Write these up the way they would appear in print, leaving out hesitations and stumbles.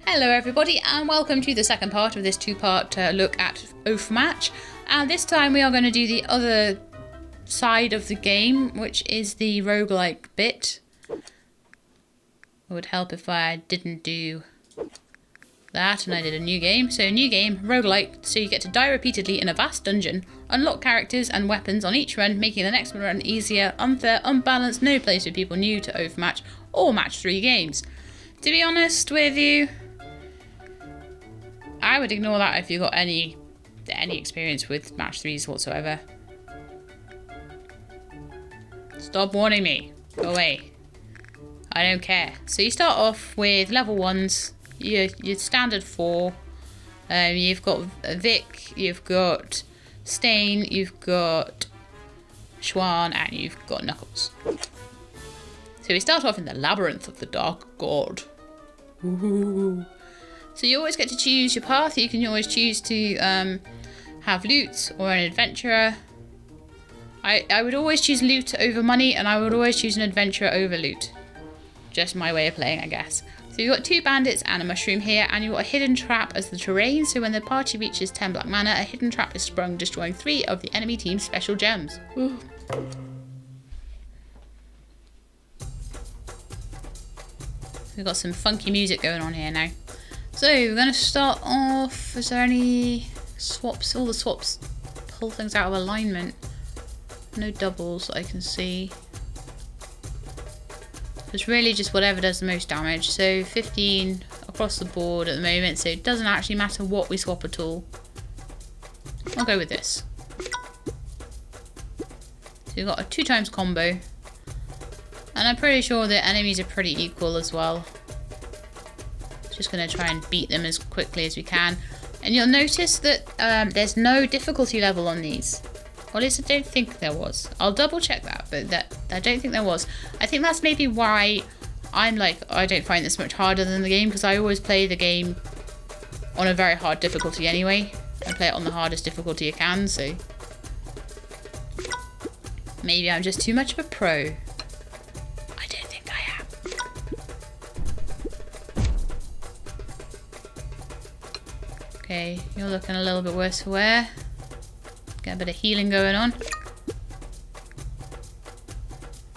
Hello everybody and welcome to the second part of this two-part look at Oafmatch. And this time we are going to do the other side of the game, which is the roguelike bit. It would help if I didn't do that and I did a new game. So new game, roguelike, so you get to die repeatedly in a vast dungeon, unlock characters and weapons on each run, making the next run easier, unfair, unbalanced, no place for people new to Oafmatch or match 3 games. To be honest with you, I would ignore that if you got any experience with match 3s whatsoever. Stop warning me. Go away. I don't care. So you start off with level 1s, your standard 4. You've got Vic, you've got Stain, you've got Schwan, and you've got Knuckles. So we start off in the Labyrinth of the Dark God. Ooh. So you always get to choose your path. You can always choose to have loot or an adventurer. I would always choose loot over money, and I would always choose an adventurer over loot. Just my way of playing, I guess. So you've got 2 bandits and a mushroom here, and you've got a hidden trap as the terrain. So when the party reaches 10 black mana, a hidden trap is sprung, destroying 3 of the enemy team's special gems. Ooh. We've got some funky music going on here now. So we're going to start off. Is there any swaps? All the swaps pull things out of alignment. No doubles that I can see. It's really just whatever does the most damage. So 15 across the board at the moment. So it doesn't actually matter what we swap at all. I'll go with this. So we've got a 2 times combo. And I'm pretty sure the enemies are pretty equal as well. Just going to try and beat them as quickly as we can. And you'll notice that there's no difficulty level on these. Or at least I don't think there was. I'll double check that, but I don't think there was. I think that's maybe why I'm like, I don't find this much harder than the game, because I always play the game on a very hard difficulty anyway. I play it on the hardest difficulty I can, so maybe I'm just too much of a pro. Okay, you're looking a little bit worse for wear. Get a bit of healing going on.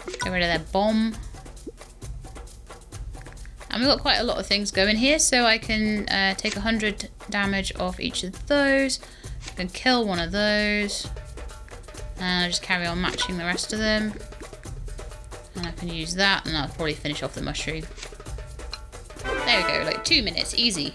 Get rid of that bomb. And we've got quite a lot of things going here, so I can take 100 damage off each of those. I can kill one of those. And I'll just carry on matching the rest of them. And I can use that, and I'll probably finish off the mushroom. There we go, like 2 minutes, easy.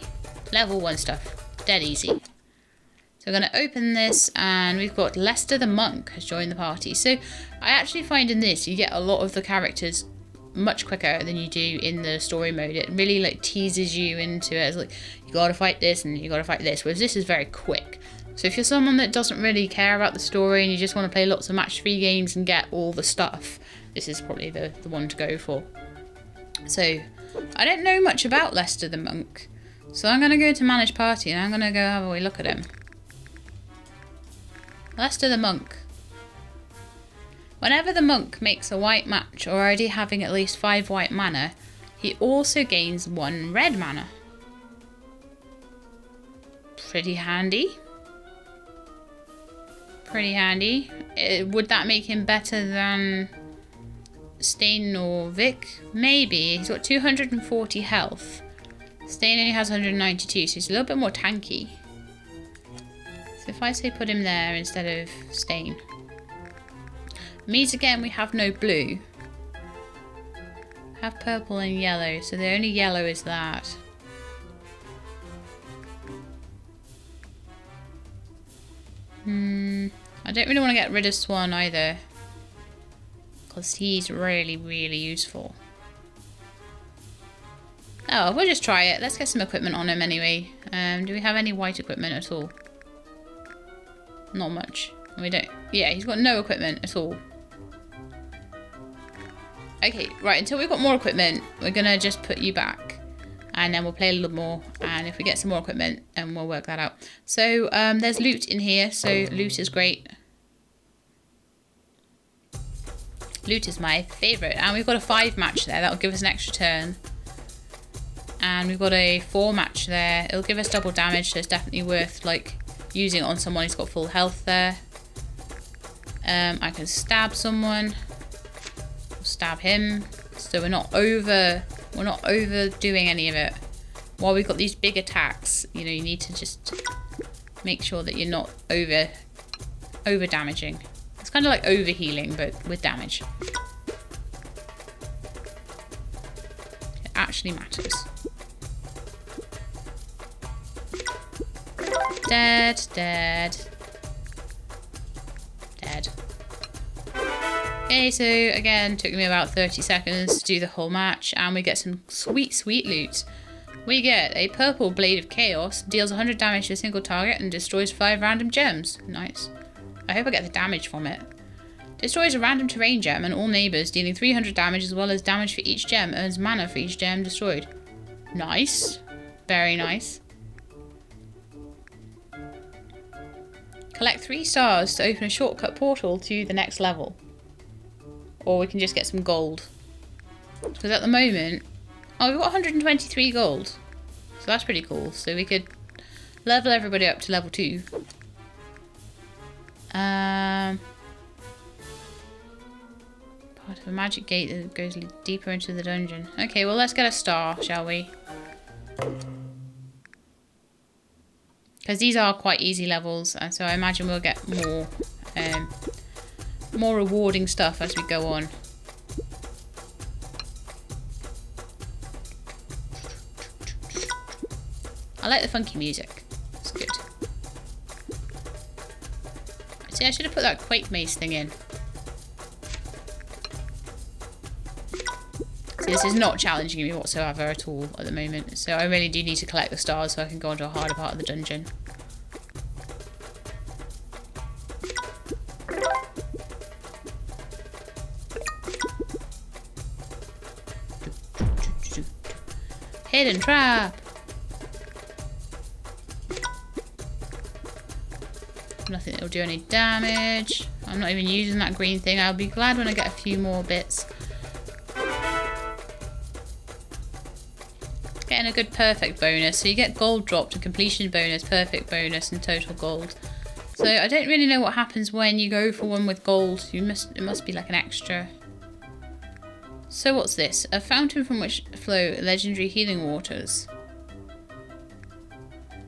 Level 1 stuff. Dead easy. So we're going to open this, and we've got Lester the Monk has joined the party. So I actually find in this you get a lot of the characters much quicker than you do in the story mode. It really like teases you into it. It's like, you got to fight this and you got to fight this, whereas this is very quick. So if you're someone that doesn't really care about the story and you just want to play lots of match 3 games and get all the stuff, this is probably the one to go for. So I don't know much about Lester the Monk. So I'm going to go to manage party and I'm going to go have a wee look at him. Lester the Monk. Whenever the monk makes a white match, already having at least 5 white mana, he also gains 1 red mana. Pretty handy. Pretty handy. Would that make him better than Stain or Vic? Maybe. He's got 240 health. Stain only has 192, so he's a little bit more tanky. So if I say put him there instead of Stain. Means again we have no blue. Have purple and yellow, so the only yellow is that. I don't really want to get rid of Swan either, because he's really, really useful. Oh, we'll just try it. Let's get some equipment on him anyway. Do we have any white equipment at all? Not much. We don't. Yeah, he's got no equipment at all. Okay, right. Until we've got more equipment, we're going to just put you back. And then we'll play a little more. And if we get some more equipment, then we'll work that out. So, there's loot in here. So, loot is great. Loot is my favourite. And we've got a 5 match there. That'll give us an extra turn. And we've got a 4 match there. It'll give us double damage, so it's definitely worth like using it on someone who's got full health there. I can stab someone. Stab him. So we're not overdoing any of it. While we've got these big attacks, you know, you need to just make sure that you're not over damaging. It's kind of like over healing, but with damage. It actually matters. Dead, dead, dead. Okay, so again, took me about 30 seconds to do the whole match, and we get some sweet, sweet loot. We get a purple Blade of Chaos, deals 100 damage to a single target and destroys 5 random gems. Nice. I hope I get the damage from it. Destroys a random terrain gem and all neighbours, dealing 300 damage as well as damage for each gem, earns mana for each gem destroyed. Nice. Very nice. Collect 3 stars to open a shortcut portal to the next level. Or we can just get some gold. Because at the moment... Oh, we've got 123 gold. So that's pretty cool. So we could level everybody up to level 2. Part of a magic gate that goes deeper into the dungeon. Okay, well let's get a star, shall we? Because these are quite easy levels, and so I imagine we'll get more rewarding stuff as we go on. I like the funky music. It's good. See, I should have put that Quake Mace thing in. See, this is not challenging me whatsoever at all at the moment. So I really do need to collect the stars so I can go into a harder part of the dungeon. Hidden trap! Nothing that will do any damage. I'm not even using that green thing. I'll be glad when I get a few more bits. Getting a good perfect bonus. So you get gold dropped, a completion bonus, perfect bonus, and total gold. So I don't really know what happens when you go for one with gold. It must be like an extra. So what's this? A fountain from which flow legendary healing waters.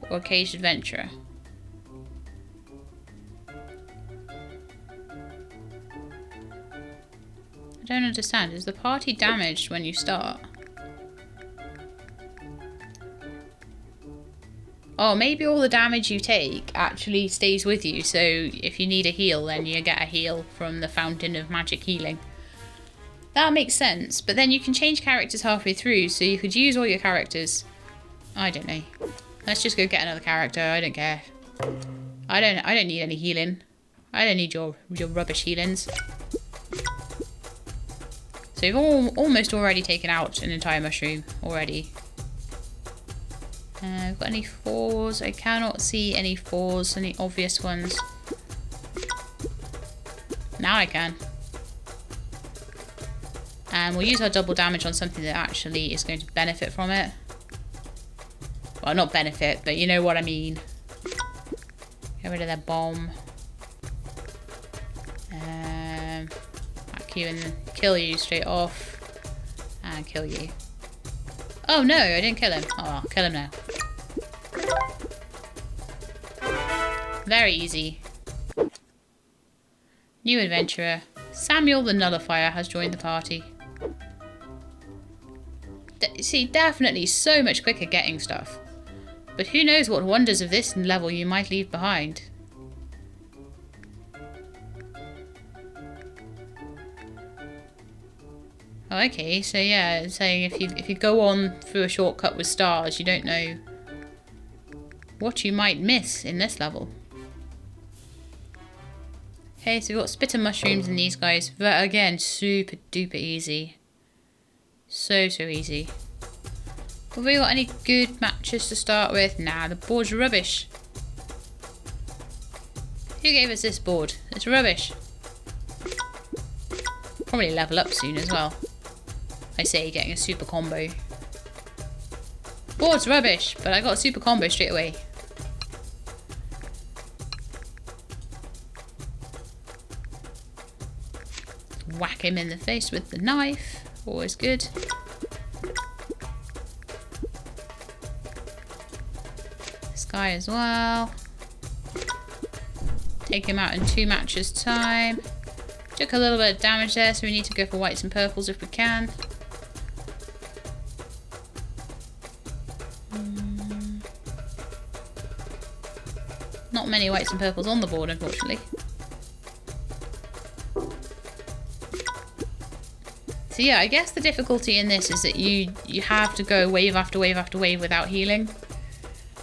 Or a caged adventurer. I don't understand. Is the party damaged when you start? Oh, maybe all the damage you take actually stays with you. So if you need a heal, then you get a heal from the fountain of magic healing. That makes sense. But then you can change characters halfway through, so you could use all your characters. I don't know. Let's just go get another character. I don't care. I don't need any healing. I don't need your rubbish healings. So we've almost already taken out an entire mushroom already. We've got any 4s? I cannot see any 4s, any obvious ones. Now I can. And we'll use our double damage on something that actually is going to benefit from it. Well, not benefit, but you know what I mean. Get rid of that bomb. Hack you and kill you straight off. And kill you. Oh no, I didn't kill him. Oh, I'll kill him now. Very easy. New adventurer. Samuel the Nullifier has joined the party. See, definitely so much quicker getting stuff. But who knows what wonders of this level you might leave behind. Oh, okay, so yeah, it's saying if you go on through a shortcut with stars, you don't know what you might miss in this level. Okay, so we've got spitter mushrooms in these guys. But again, super duper easy. So easy. Have we got any good matches to start with? Nah, the board's rubbish. Who gave us this board? It's rubbish. Probably level up soon as well. I say, getting a super combo. Board's rubbish, but I got a super combo straight away. Whack him in the face with the knife. Always good. This guy as well. Take him out in 2 matches time. Took a little bit of damage there, so we need to go for whites and purples if we can. Not many whites and purples on the board, unfortunately. So yeah, I guess the difficulty in this is that you have to go wave after wave after wave without healing.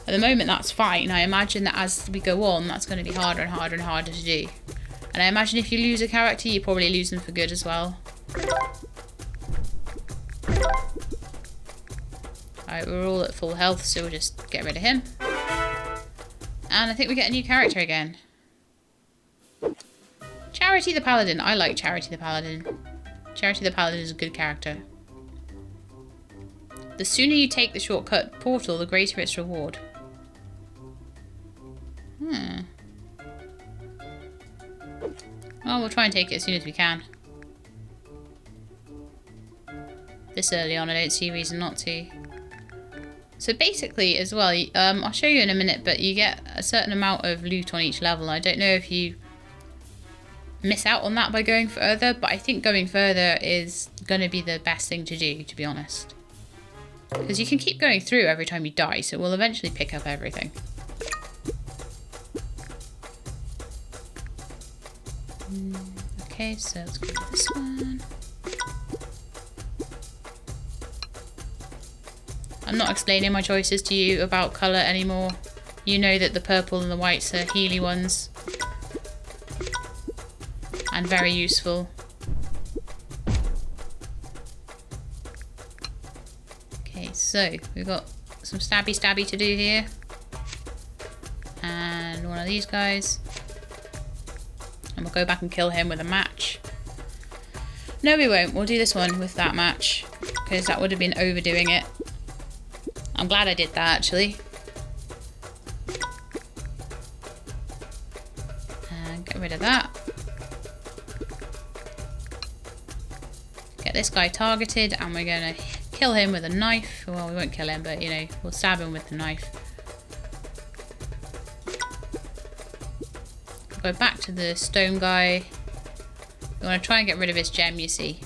At the moment that's fine. I imagine that as we go on, that's going to be harder and harder and harder to do. And I imagine if you lose a character, you probably lose them for good as well. Alright, we're all at full health, so we'll just get rid of him. And I think we get a new character again. Charity the Paladin. I like Charity the Paladin. Charity the Paladin is a good character. The sooner you take the shortcut portal, the greater its reward. Well, we'll try and take it as soon as we can. This early on, I don't see a reason not to. So basically, as well, I'll show you in a minute, but you get a certain amount of loot on each level. I don't know if you miss out on that by going further, but I think going further is going to be the best thing to do, to be honest. Because you can keep going through every time you die, so we'll eventually pick up everything. Okay, so let's go with this one. I'm not explaining my choices to you about colour anymore. You know that the purple and the whites are healy ones. And very useful. Okay, so we've got some stabby to do here. And one of these guys. And we'll go back and kill him with a match. No, we won't. We'll do this one with that match. Because that would have been overdoing it. I'm glad I did that, actually. And get rid of that. Get this guy targeted, and we're going to kill him with a knife. Well, we won't kill him, but, you know, we'll stab him with the knife. We'll go back to the stone guy. We want to try and get rid of his gem, you see.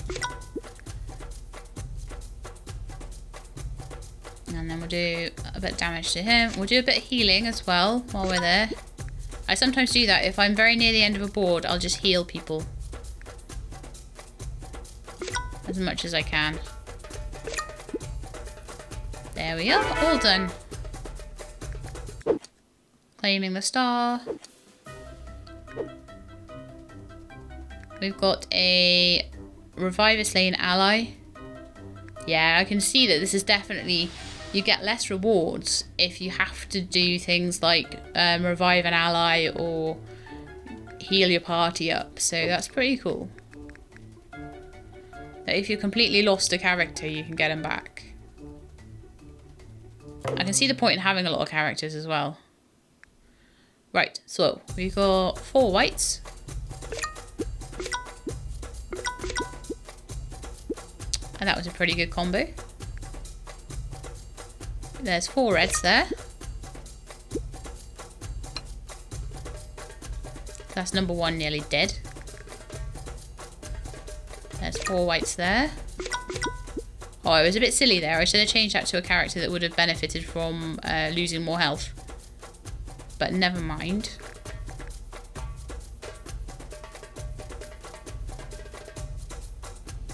And then we'll do a bit of damage to him. We'll do a bit of healing as well while we're there. I sometimes do that. If I'm very near the end of a board, I'll just heal people. As much as I can. There we are. All done. Claiming the star. We've got a Reviver Slain ally. Yeah, I can see that this is definitely... You get less rewards if you have to do things like revive an ally or heal your party up. So that's pretty cool. But if you completely lost a character, you can get them back. I can see the point in having a lot of characters as well. Right, so we've got 4 whites. And that was a pretty good combo. There's 4 reds there. That's number 1 nearly dead. There's 4 whites there. Oh, I was a bit silly there. I should have changed that to a character that would have benefited from losing more health. But never mind.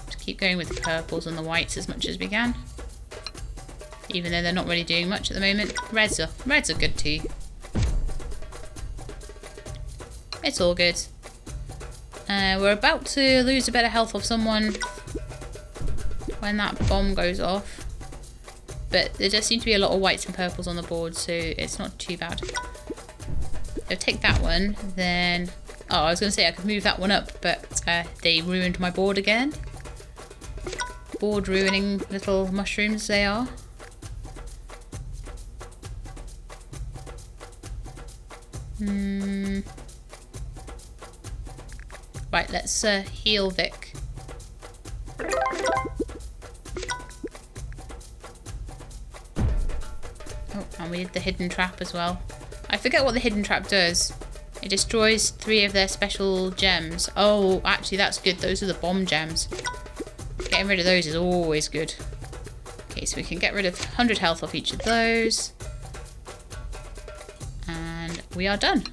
Just keep going with the purples and the whites as much as we can. Even though they're not really doing much at the moment. Reds are good too. It's all good. We're about to lose a bit of health off someone when that bomb goes off. But there does seem to be a lot of whites and purples on the board, so it's not too bad. I'll take that one, then... Oh, I was going to say I could move that one up, but they ruined my board again. Board ruining little mushrooms they are. Right, let's heal Vic. Oh, and we did the hidden trap as well. I forget what the hidden trap does. It destroys 3 of their special gems. Oh, actually that's good. Those are the bomb gems. Getting rid of those is always good. Okay, so we can get rid of 100 health off each of those. And we are done.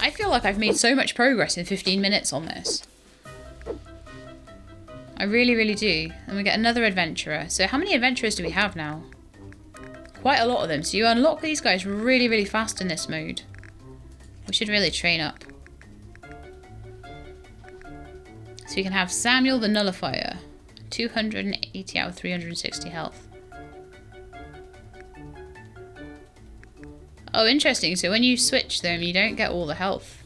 I feel like I've made so much progress in 15 minutes on this. I really, really do. And we get another adventurer. So how many adventurers do we have now? Quite a lot of them. So you unlock these guys really, really fast in this mode. We should really train up. So we can have Samuel the Nullifier. 280 out of 360 health. Oh, interesting. So when you switch them, you don't get all the health.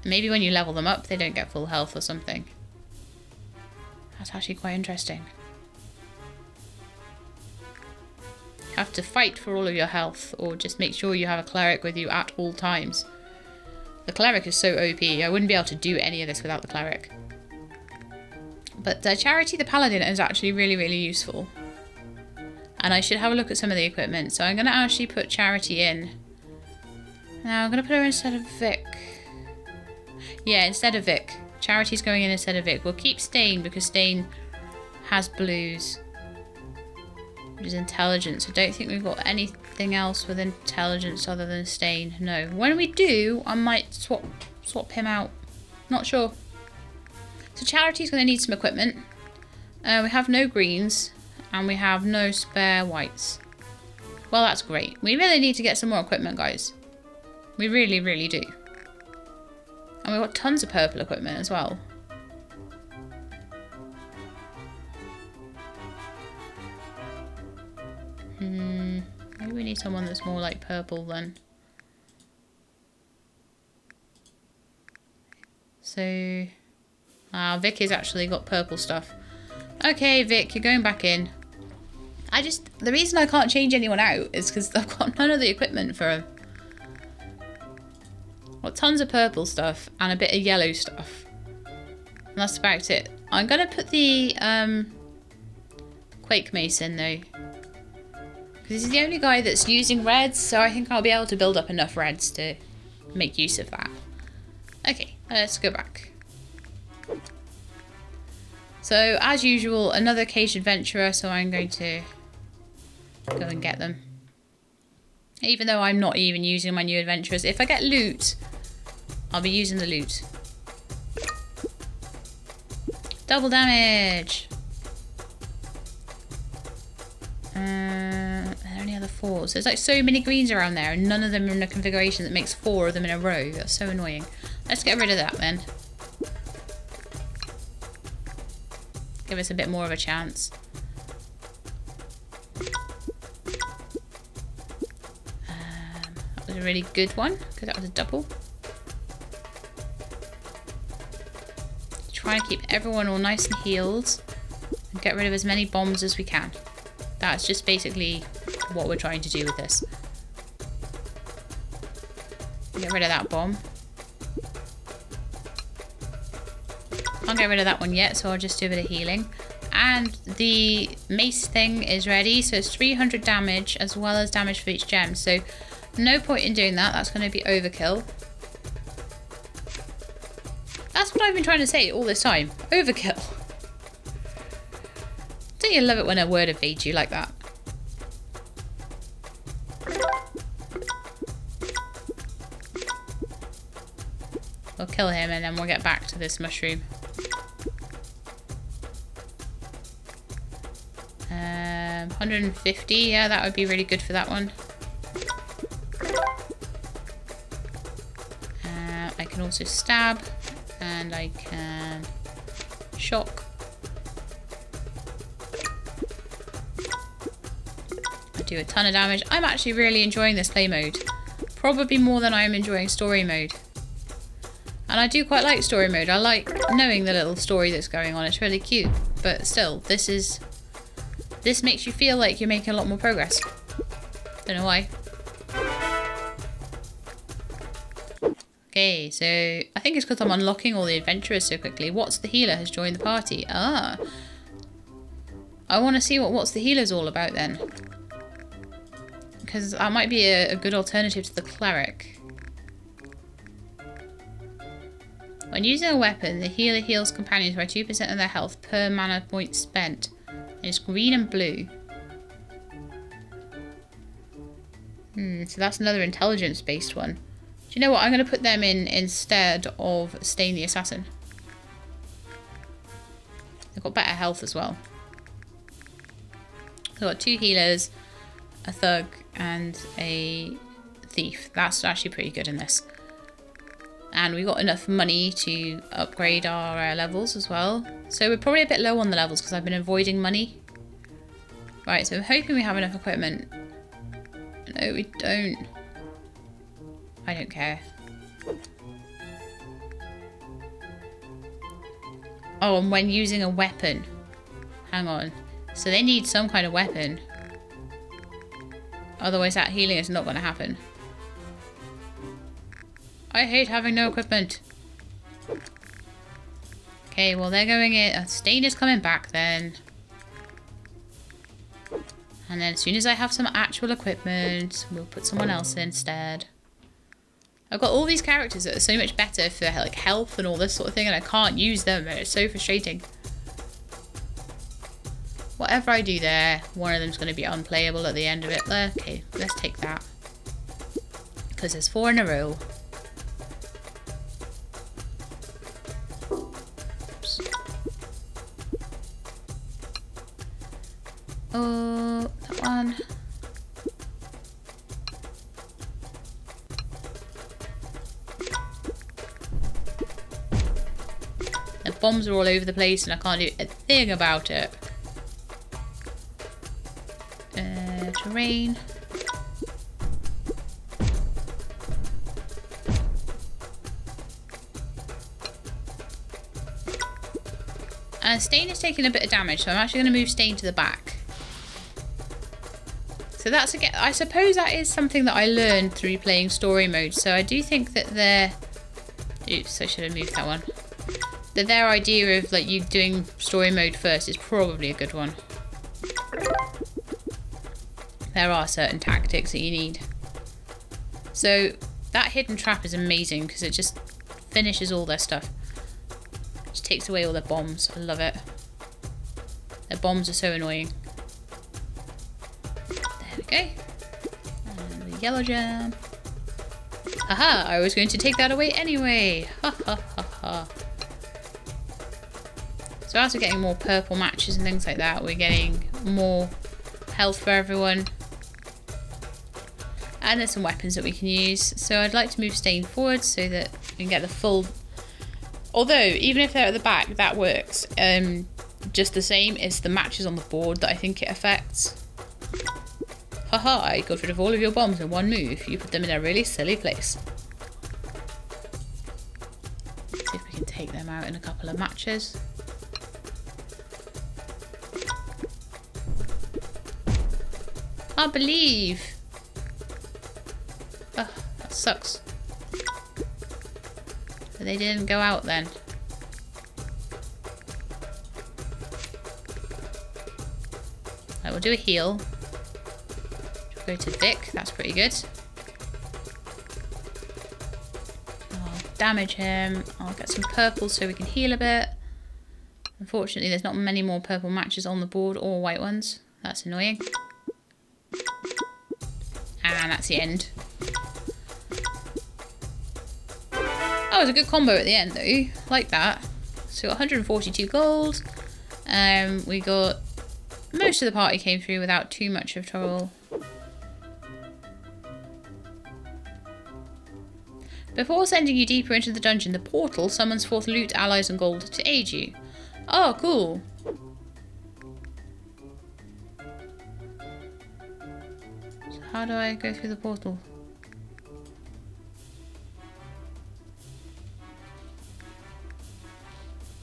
Maybe when you level them up, they don't get full health or something. That's actually quite interesting. You have to fight for all of your health, or just make sure you have a cleric with you at all times. The cleric is so OP. I wouldn't be able to do any of this without the cleric. But Charity the Paladin is actually really, really useful. And I should have a look at some of the equipment. So I'm going to actually put Charity in. Now I'm going to put her instead of Vic. Yeah, instead of Vic. Charity's going in instead of Vic. We'll keep Stain because Stain has blues. Which is intelligence. I don't think we've got anything else with intelligence other than Stain. No. When we do, I might swap him out. Not sure. So Charity's going to need some equipment. We have no greens. And we have no spare whites. Well, that's great. We really need to get some more equipment, guys. We really, really do. And we've got tons of purple equipment as well. Maybe we need someone that's more like purple then. So... Vic has actually got purple stuff. Okay, Vic, you're going back in. The reason I can't change anyone out is because I've got none of the equipment for him. I've got tons of purple stuff and a bit of yellow stuff. And that's about it. I'm going to put the Quake Mace in though. Because he's the only guy that's using reds, so I think I'll be able to build up enough reds to make use of that. Okay, let's go back. So, as usual, another caged adventurer, so I'm going to go and get them. Even though I'm not even using my new adventurers. If I get loot, I'll be using the loot. Double damage! Are there any other 4s? There's like so many greens around there, and none of them are in a configuration that makes 4 of them in a row. That's so annoying. Let's get rid of that then. Give us a bit more of a chance. That was a really good one, because that was a double. Try and keep everyone all nice and healed. And get rid of as many bombs as we can. That's just basically what we're trying to do with this. Get rid of that bomb. Can't get rid of that one yet, so I'll just do a bit of healing. And the mace thing is ready, so it's 300 damage as well as damage for each gem. So no point in doing that, that's going to be overkill. That's what I've been trying to say all this time, overkill. Don't you love it when a word evades you like that? We'll kill him and then we'll get back to this mushroom. 150, yeah, that would be really good for that one. I can also stab, and I can shock. I do a ton of damage. I'm actually really enjoying this play mode. Probably more than I'm enjoying story mode. And I do quite like story mode. I like knowing the little story that's going on. It's really cute. But still, this is This makes you feel like you're making a lot more progress. Don't know why. Okay, so I think it's because I'm unlocking all the adventurers so quickly. What's the Healer has joined the party. Ah. I want to see what What's the Healer's all about then. Because that might be a good alternative to the Cleric. When using a weapon, the Healer heals companions by 2% of their health per mana point spent. And it's green and blue. So that's another intelligence-based one. Do you know what? I'm going to put them in instead of Stain the Assassin. They've got better health as well. We've got 2 healers, a thug, and a thief. That's actually pretty good in this. And we got enough money to upgrade our levels as well. So we're probably a bit low on the levels because I've been avoiding money. Right, so I'm hoping we have enough equipment. No, we don't. I don't care. Oh, and when using a weapon. Hang on. So they need some kind of weapon. Otherwise that healing is not going to happen. I hate having no equipment. Okay, well they're going in. Stain is coming back then. And then as soon as I have some actual equipment, we'll put someone else in instead. I've got all these characters that are so much better for like health and all this sort of thing, and I can't use them. It's so frustrating. Whatever I do there, one of them's going to be unplayable at the end of it. Okay, let's take that. Because there's 4 in a row. Oops. Oh, that one. The bombs are all over the place and I can't do a thing about it. Terrain. Stain is taking a bit of damage, so I'm actually going to move Stain to the back. So that's again, I suppose that is something that I learned through playing story mode. So I do think that their, oops, I should have moved that one. That their idea of like you doing story mode first is probably a good one. There are certain tactics that you need. So that hidden trap is amazing because it just finishes all their stuff. Just takes away all their bombs. I love it. Their bombs are so annoying. There we go. And the yellow gem. Haha, I was going to take that away anyway. Ha ha ha ha. So as we're getting more purple matches and things like that, we're getting more health for everyone. And there's some weapons that we can use. So I'd like to move Stain forward so that we can get the full... Although, even if they're at the back, that works. Just the same, it's the matches on the board that I think it affects. Haha, I got rid of all of your bombs in one move. You put them in a really silly place. See if we can take them out in a couple of matches. Can't believe... Ugh, that sucks. But they didn't go out then. I will do a heal. Go to Vic, that's pretty good. I'll damage him. I'll get some purple so we can heal a bit. Unfortunately, there's not many more purple matches on the board or white ones. That's annoying. And that's the end. That was a good combo at the end though, like that. So 142 gold. We got most of the party came through without too much of trouble. Before sending you deeper into the dungeon, the portal summons forth loot, allies and gold to aid you. Oh, cool. So how do I go through the portal?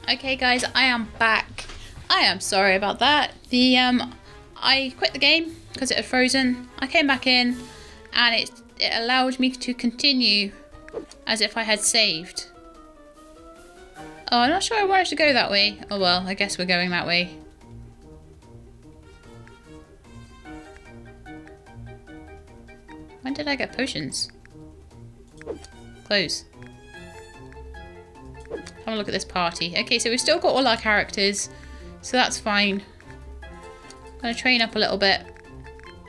Okay guys, I am back. I am sorry about that. The I quit the game because it had frozen. I came back in and it allowed me to continue as if I had saved. Oh, I'm not sure I wanted to go that way. Oh well, I guess we're going that way. When did I get potions? Close. Have a look at this party. Okay, so we've still got all our characters, so that's fine. I'm going to train up a little bit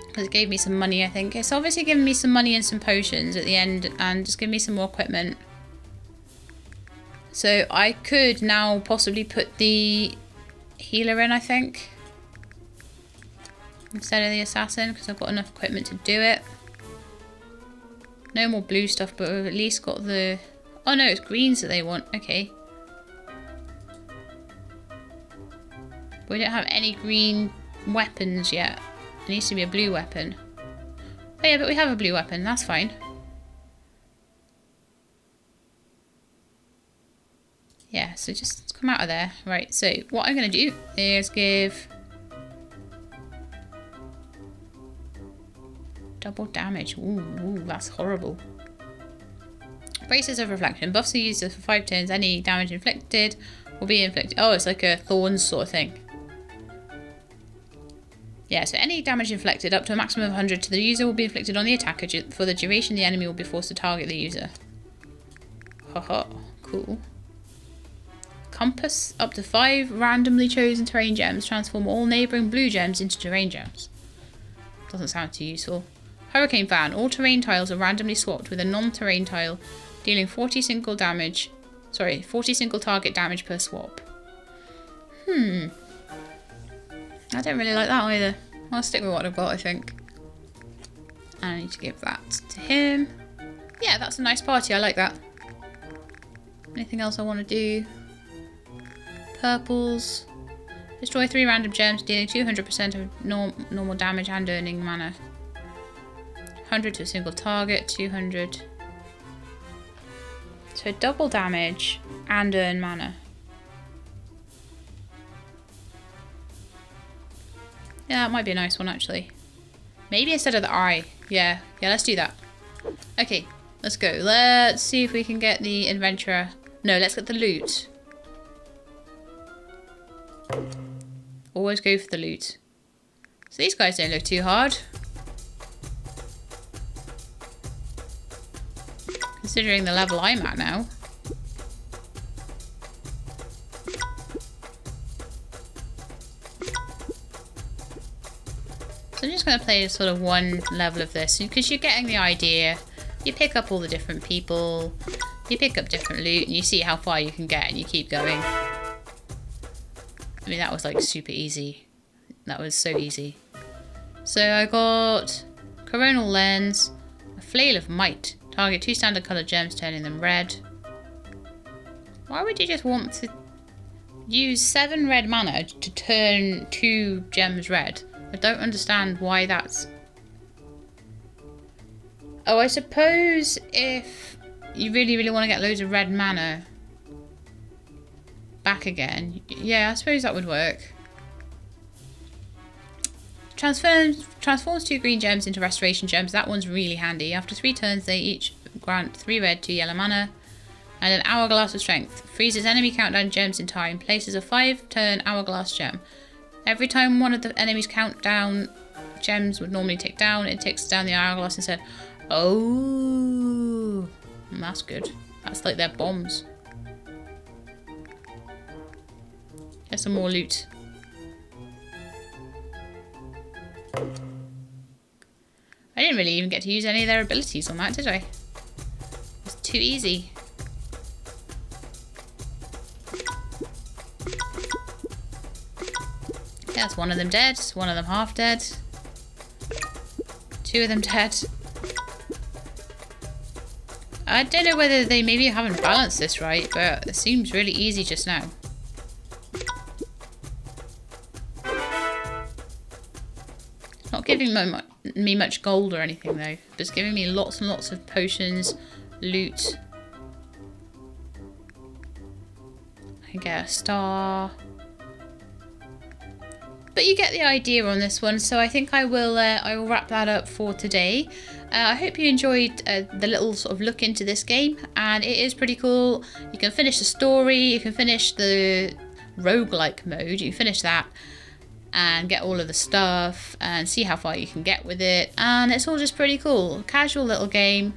because it gave me some money, I think. It's obviously given me some money and some potions at the end and just give me some more equipment. So I could now possibly put the healer in, I think, instead of the assassin, because I've got enough equipment to do it. No more blue stuff, but we've at least got the... Oh no, it's greens that they want. Okay. We don't have any green weapons yet. It needs to be a blue weapon. Oh yeah, but we have a blue weapon. That's fine. Yeah, so just come out of there. Right, so what I'm going to do is give... double damage. Ooh, that's horrible. Braces of Reflection. Buffs are used for 5 turns. Any damage inflicted will be inflicted. Oh, it's like a thorns sort of thing. Yeah, so any damage inflicted up to a maximum of 100 to the user will be inflicted on the attacker. For the duration, the enemy will be forced to target the user. Haha, cool. Compass. Up to 5 randomly chosen terrain gems. Transform all neighbouring blue gems into terrain gems. Doesn't sound too useful. Hurricane Fan. All terrain tiles are randomly swapped with a non-terrain tile, dealing 40 single target damage per swap. I don't really like that either. I'll stick with what I've got, I think. And I need to give that to him. Yeah, that's a nice party. I like that. Anything else I want to do? Purples. Destroy 3 random gems, dealing 200% of normal damage and earning mana. 100 to a single target, 200. So double damage and earn mana. Yeah, that might be a nice one actually. Maybe instead of the eye. Yeah, let's do that. Okay, let's go. Let's see if we can get the adventurer. No, let's get the loot. Always go for the loot. So these guys don't look too hard. Considering the level I'm at now. So I'm just going to play sort of one level of this because you're getting the idea. You pick up all the different people, you pick up different loot and you see how far you can get and you keep going. I mean, that was like super easy. That was so easy. So I got Coronal Lens, a Flail of Might. Target 2 standard coloured gems, turning them red. Why would you just want to use 7 red mana to turn 2 gems red? I don't understand why that's... Oh, I suppose if you really want to get loads of red mana back again. Yeah, I suppose that would work. Transforms 2 green gems into restoration gems. That one's really handy. After 3 turns, they each grant 3 red, 2 yellow mana. And an Hourglass of Strength. Freezes enemy countdown gems in time. Places a 5-turn Hourglass gem. Every time one of the enemy's countdown gems would normally tick down, it ticks down the Hourglass instead. Oh, that's good. That's like their bombs. Get some more loot. I didn't really even get to use any of their abilities on that, did I? It's too easy. Yeah, that's one of them dead, one of them half dead. 2 of them dead. I don't know whether they maybe haven't balanced this right, but it seems really easy just now. Not giving me much gold or anything though, but it's giving me lots and lots of potions, loot. I can get a star. But you get the idea on this one, so I think I will wrap that up for today. I hope you enjoyed the little sort of look into this game, and it is pretty cool. You can finish the story, you can finish the roguelike mode, you finish that and get all of the stuff and see how far you can get with it, and it's all just pretty cool. Casual little game,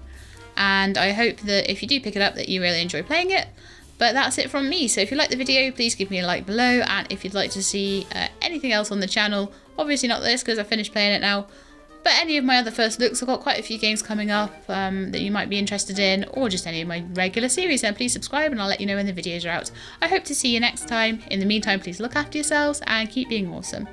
and I hope that if you do pick it up that you really enjoy playing it. But that's it from me, so if you like the video, please give me a like below, and if you'd like to see anything else on the channel, obviously not this because I finished playing it now, but any of my other first looks, I've got quite a few games coming up that you might be interested in, or just any of my regular series, then please subscribe and I'll let you know when the videos are out. I hope to see you next time. In the meantime, please look after yourselves and keep being awesome.